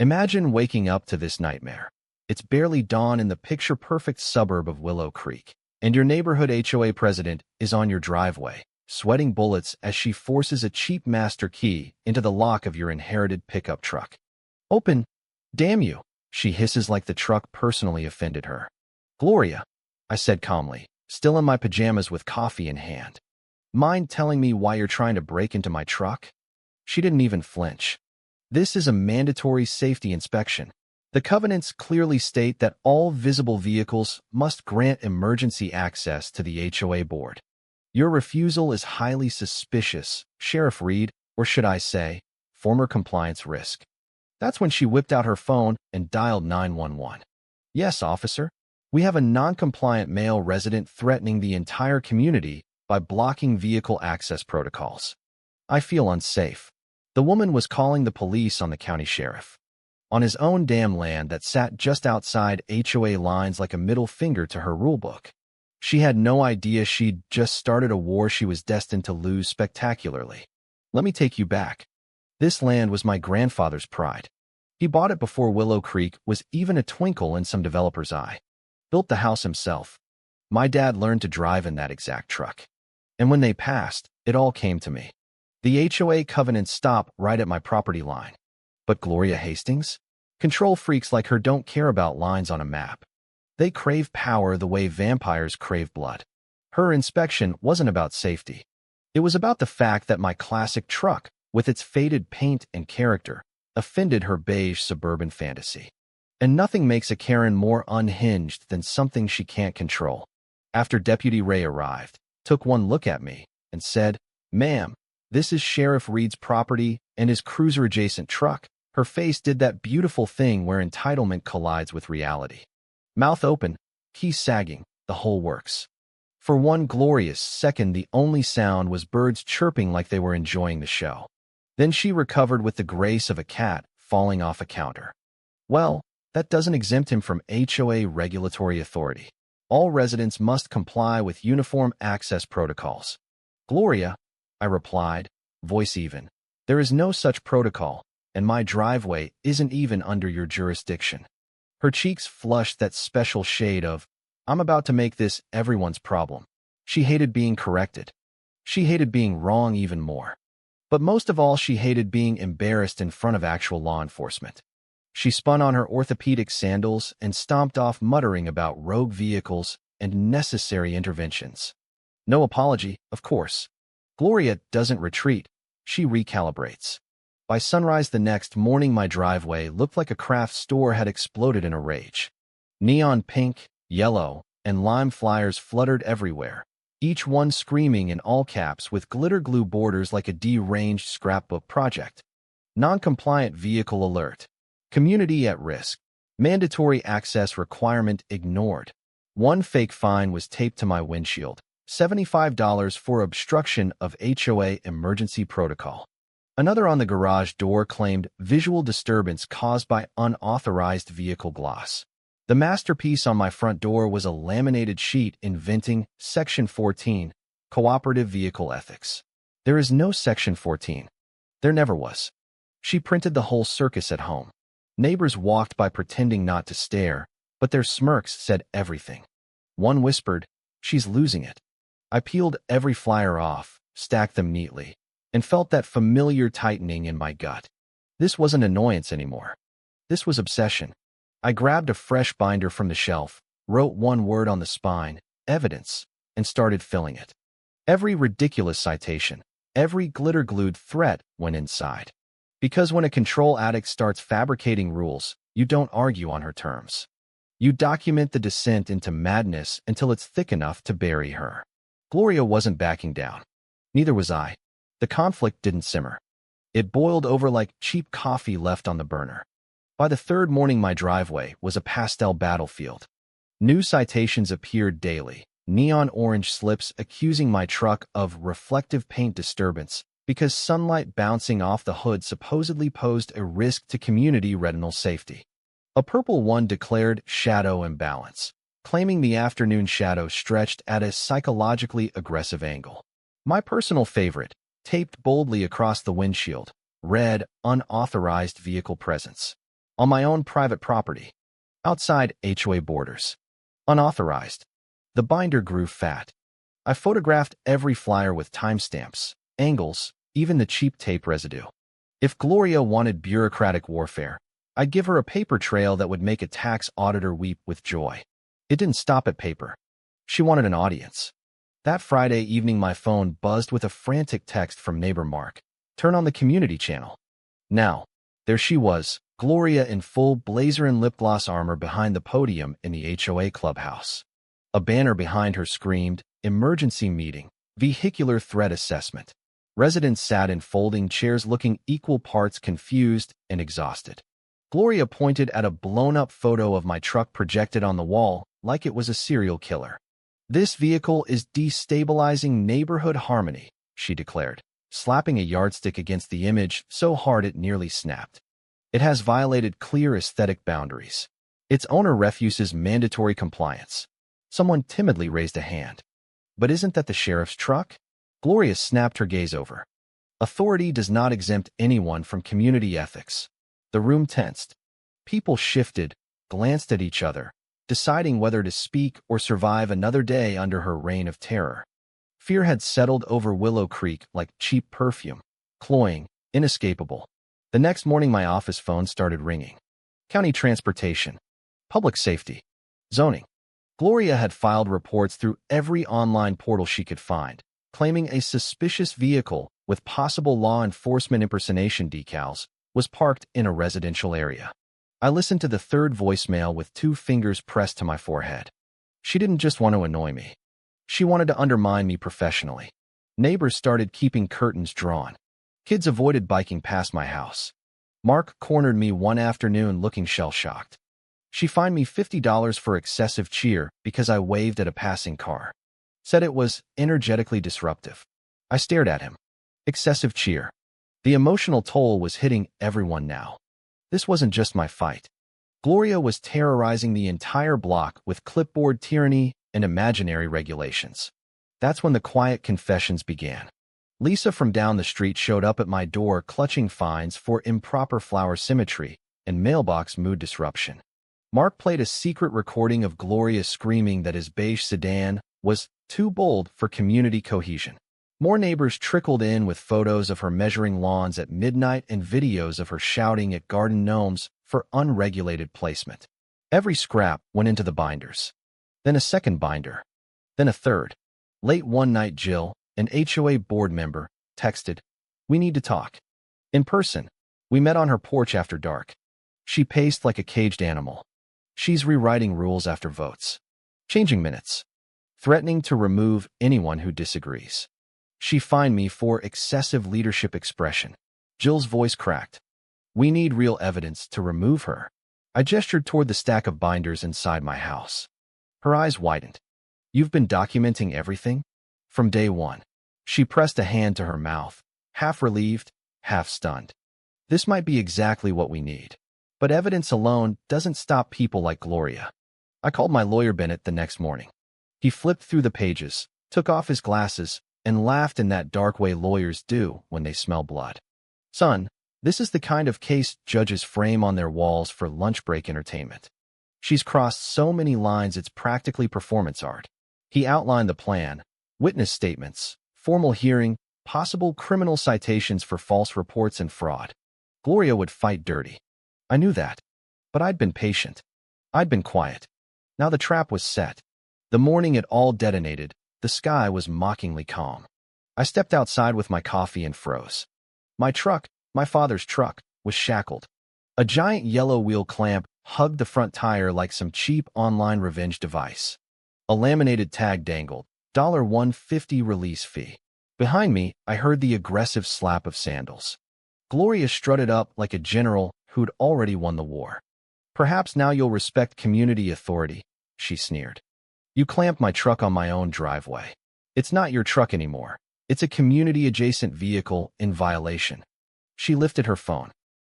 Imagine waking up to this nightmare. It's barely dawn in the picture-perfect suburb of Willow Creek, and your neighborhood HOA president is on your driveway, sweating bullets as she forces a cheap master key into the lock of your inherited pickup truck. "Open, damn you," she hisses like the truck personally offended her. "Gloria," I said calmly, still in my pajamas with coffee in hand. "Mind telling me why you're trying to break into my truck?" She didn't even flinch. "This is a mandatory safety inspection. The covenants clearly state that all visible vehicles must grant emergency access to the HOA board. Your refusal is highly suspicious, Sheriff Reed, or should I say, former compliance risk." That's when she whipped out her phone and dialed 911. "Yes, officer. We have a non-compliant male resident threatening the entire community by blocking vehicle access protocols." I feel unsafe. The woman was calling the police on the county sheriff. On his own damn land that sat just outside HOA lines like a middle finger to her rulebook. She had no idea she'd just started a war she was destined to lose spectacularly. Let me take you back. This land was my grandfather's pride. He bought it before Willow Creek was even a twinkle in some developer's eye. Built the house himself. My dad learned to drive in that exact truck. And when they passed, it all came to me. The HOA covenants stop right at my property line. But Gloria Hastings? Control freaks like her don't care about lines on a map. They crave power the way vampires crave blood. Her inspection wasn't about safety. It was about the fact that my classic truck, with its faded paint and character, offended her beige suburban fantasy. And nothing makes a Karen more unhinged than something she can't control. After Deputy Ray arrived, took one look at me, and said, "Ma'am, this is Sheriff Reed's property and his cruiser-adjacent truck," her face did that beautiful thing where entitlement collides with reality. Mouth open, keys sagging, the whole works. For one glorious second, the only sound was birds chirping like they were enjoying the show. Then she recovered with the grace of a cat falling off a counter. Well, that doesn't exempt him from HOA regulatory authority. All residents must comply with uniform access protocols. "Gloria," I replied, voice even, "there is no such protocol, and my driveway isn't even under your jurisdiction." Her cheeks flushed that special shade of, "I'm about to make this everyone's problem." She hated being corrected. She hated being wrong even more. But most of all, she hated being embarrassed in front of actual law enforcement. She spun on her orthopedic sandals and stomped off, muttering about rogue vehicles and necessary interventions. No apology, of course. Gloria doesn't retreat, she recalibrates. By sunrise the next morning, my driveway looked like a craft store had exploded in a rage. Neon pink, yellow, and lime flyers fluttered everywhere, each one screaming in all caps with glitter glue borders like a deranged scrapbook project. Non-compliant vehicle alert. Community at risk. Mandatory access requirement ignored. One fake fine was taped to my windshield. $75 for obstruction of HOA emergency protocol. Another on the garage door claimed visual disturbance caused by unauthorized vehicle gloss. The masterpiece on my front door was a laminated sheet inventing Section 14, Cooperative Vehicle Ethics. There is no Section 14. There never was. She printed the whole circus at home. Neighbors walked by pretending not to stare, but their smirks said everything. One whispered, "She's losing it." I peeled every flyer off, stacked them neatly, and felt that familiar tightening in my gut. This wasn't annoyance anymore. This was obsession. I grabbed a fresh binder from the shelf, wrote one word on the spine, evidence, and started filling it. Every ridiculous citation, every glitter-glued threat went inside. Because when a control addict starts fabricating rules, you don't argue on her terms. You document the descent into madness until it's thick enough to bury her. Gloria wasn't backing down. Neither was I. The conflict didn't simmer. It boiled over like cheap coffee left on the burner. By the third morning, my driveway was a pastel battlefield. New citations appeared daily, neon orange slips accusing my truck of reflective paint disturbance because sunlight bouncing off the hood supposedly posed a risk to community retinal safety. A purple one declared shadow imbalance, claiming the afternoon shadow stretched at a psychologically aggressive angle. My personal favorite, taped boldly across the windshield, read unauthorized vehicle presence. On my own private property. Outside HOA borders. Unauthorized. The binder grew fat. I photographed every flyer with timestamps, angles, even the cheap tape residue. If Gloria wanted bureaucratic warfare, I'd give her a paper trail that would make a tax auditor weep with joy. It didn't stop at paper. She wanted an audience. That Friday evening, my phone buzzed with a frantic text from neighbor Mark. Turn on the community channel. Now, there she was, Gloria in full blazer and lip gloss armor behind the podium in the HOA clubhouse. A banner behind her screamed, "Emergency meeting, vehicular threat assessment." Residents sat in folding chairs looking equal parts confused and exhausted. Gloria pointed at a blown-up photo of my truck projected on the wall like it was a serial killer. "This vehicle is destabilizing neighborhood harmony," she declared, slapping a yardstick against the image so hard it nearly snapped. "It has violated clear aesthetic boundaries. Its owner refuses mandatory compliance." Someone timidly raised a hand. "But isn't that the sheriff's truck?" Gloria snapped her gaze over. "Authority does not exempt anyone from community ethics." The room tensed. People shifted, glanced at each other, deciding whether to speak or survive another day under her reign of terror. Fear had settled over Willow Creek like cheap perfume, cloying, inescapable. The next morning, my office phone started ringing. County transportation, public safety, zoning. Gloria had filed reports through every online portal she could find, claiming a suspicious vehicle with possible law enforcement impersonation decals was parked in a residential area. I listened to the third voicemail with 2 fingers pressed to my forehead. She didn't just want to annoy me. She wanted to undermine me professionally. Neighbors started keeping curtains drawn. Kids avoided biking past my house. Mark cornered me one afternoon looking shell-shocked. She fined me $50 for excessive cheer because I waved at a passing car. Said it was energetically disruptive. I stared at him. Excessive cheer. The emotional toll was hitting everyone now. This wasn't just my fight. Gloria was terrorizing the entire block with clipboard tyranny and imaginary regulations. That's when the quiet confessions began. Lisa from down the street showed up at my door clutching fines for improper flower symmetry and mailbox mood disruption. Mark played a secret recording of Gloria screaming that his beige sedan was too bold for community cohesion. More neighbors trickled in with photos of her measuring lawns at midnight and videos of her shouting at garden gnomes for unregulated placement. Every scrap went into the binders. Then a second binder. Then a third. Late one night, Jill, an HOA board member, texted, "We need to talk." In person. We met on her porch after dark. She paced like a caged animal. She's rewriting rules after votes. Changing minutes. Threatening to remove anyone who disagrees. She fined me for excessive leadership expression. Jill's voice cracked. "We need real evidence to remove her." I gestured toward the stack of binders inside my house. Her eyes widened. "You've been documenting everything?" "From day one." She pressed a hand to her mouth, half relieved, half stunned. "This might be exactly what we need. But evidence alone doesn't stop people like Gloria." I called my lawyer Bennett the next morning. He flipped through the pages, took off his glasses, and laughed in that dark way lawyers do when they smell blood. "Son, this is the kind of case judges frame on their walls for lunch break entertainment. She's crossed so many lines it's practically performance art." He outlined the plan, witness statements, formal hearing, possible criminal citations for false reports and fraud. Gloria would fight dirty. I knew that. But I'd been patient. I'd been quiet. Now the trap was set. The morning it all detonated, the sky was mockingly calm. I stepped outside with my coffee and froze. My truck, my father's truck, was shackled. A giant yellow wheel clamp hugged the front tire like some cheap online revenge device. A laminated tag dangled, $1.50 release fee. Behind me, I heard the aggressive slap of sandals. Gloria strutted up like a general who'd already won the war. "Perhaps now you'll respect community authority," she sneered. "You clamped my truck on my own driveway. It's not your truck anymore. It's a community-adjacent vehicle in violation." She lifted her phone.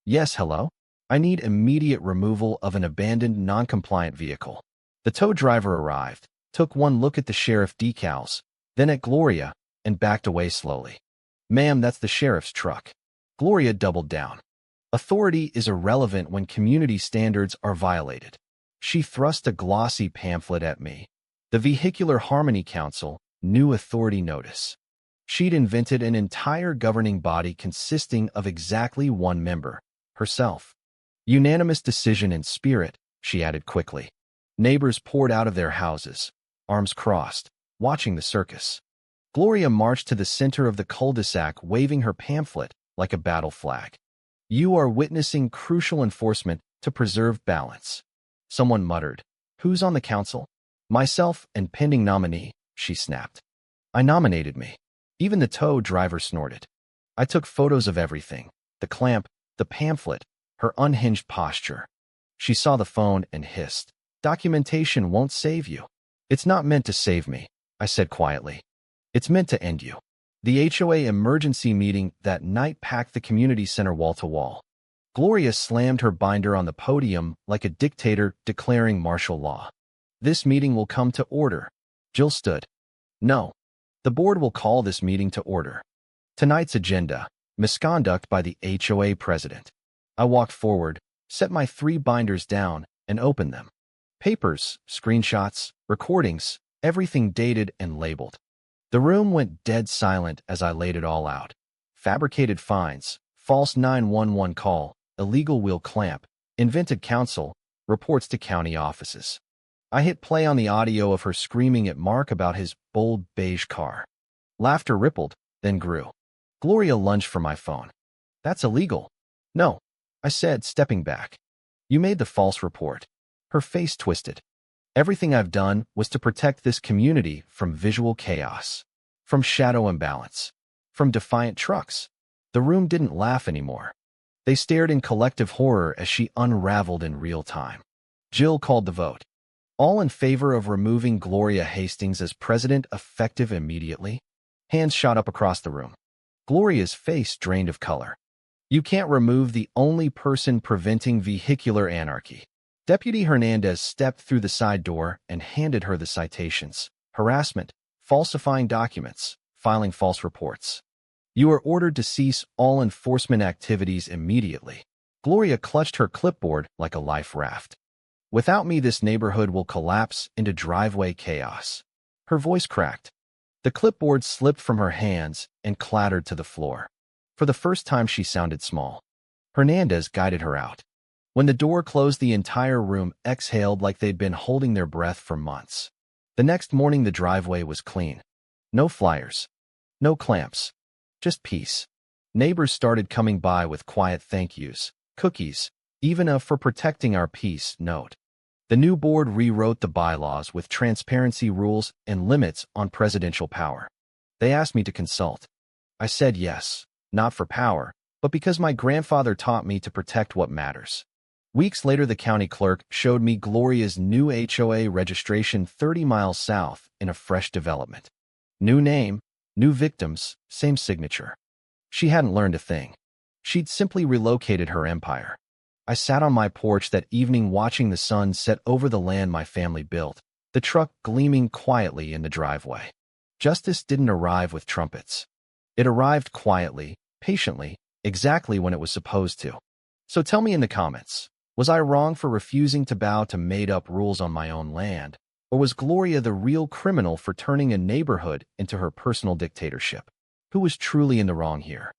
"Yes, hello? I need immediate removal of an abandoned, non-compliant vehicle." The tow driver arrived, took one look at the sheriff decals, then at Gloria, and backed away slowly. "Ma'am, that's the sheriff's truck." Gloria doubled down. Authority is irrelevant when community standards are violated. She thrust a glossy pamphlet at me. The Vehicular Harmony Council, New Authority Notice. She'd invented an entire governing body consisting of exactly one member, herself. Unanimous decision in spirit, she added quickly. Neighbors poured out of their houses, arms crossed, watching the circus. Gloria marched to the center of the cul-de-sac waving her pamphlet like a battle flag. You are witnessing crucial enforcement to preserve balance. Someone muttered. Who's on the council? Myself and pending nominee, she snapped. I nominated me. Even the tow driver snorted. I took photos of everything. The clamp, the pamphlet, her unhinged posture. She saw the phone and hissed. Documentation won't save you. It's not meant to save me, I said quietly. It's meant to end you. The HOA emergency meeting that night packed the community center wall to wall. Gloria slammed her binder on the podium like a dictator declaring martial law. This meeting will come to order. Jill stood. No. The board will call this meeting to order. Tonight's agenda, misconduct by the HOA president. I walked forward, set my 3 binders down, and opened them. Papers, screenshots, recordings, everything dated and labeled. The room went dead silent as I laid it all out. Fabricated fines, false 911 call, illegal wheel clamp, invented counsel, reports to county offices. I hit play on the audio of her screaming at Mark about his bold beige car. Laughter rippled, then grew. Gloria lunged for my phone. That's illegal. No, I said, stepping back. You made the false report. Her face twisted. Everything I've done was to protect this community from visual chaos, from shadow imbalance, from defiant trucks. The room didn't laugh anymore. They stared in collective horror as she unraveled in real time. Jill called the vote. All in favor of removing Gloria Hastings as president effective immediately? Hands shot up across the room. Gloria's face drained of color. You can't remove the only person preventing vehicular anarchy. Deputy Hernandez stepped through the side door and handed her the citations. Harassment, falsifying documents, filing false reports. You are ordered to cease all enforcement activities immediately. Gloria clutched her clipboard like a life raft. Without me, this neighborhood will collapse into driveway chaos. Her voice cracked. The clipboard slipped from her hands and clattered to the floor. For the first time, she sounded small. Hernandez guided her out. When the door closed, the entire room exhaled like they'd been holding their breath for months. The next morning, the driveway was clean. No flyers. No clamps. Just peace. Neighbors started coming by with quiet thank yous, cookies, even a "for protecting our peace" note. The new board rewrote the bylaws with transparency rules and limits on presidential power. They asked me to consult. I said yes, not for power, but because my grandfather taught me to protect what matters. Weeks later, the county clerk showed me Gloria's new HOA registration 30 miles south in a fresh development. New name, new victims, same signature. She hadn't learned a thing. She'd simply relocated her empire. I sat on my porch that evening watching the sun set over the land my family built, the truck gleaming quietly in the driveway. Justice didn't arrive with trumpets. It arrived quietly, patiently, exactly when it was supposed to. So tell me in the comments, was I wrong for refusing to bow to made-up rules on my own land, or was Gloria the real criminal for turning a neighborhood into her personal dictatorship? Who was truly in the wrong here?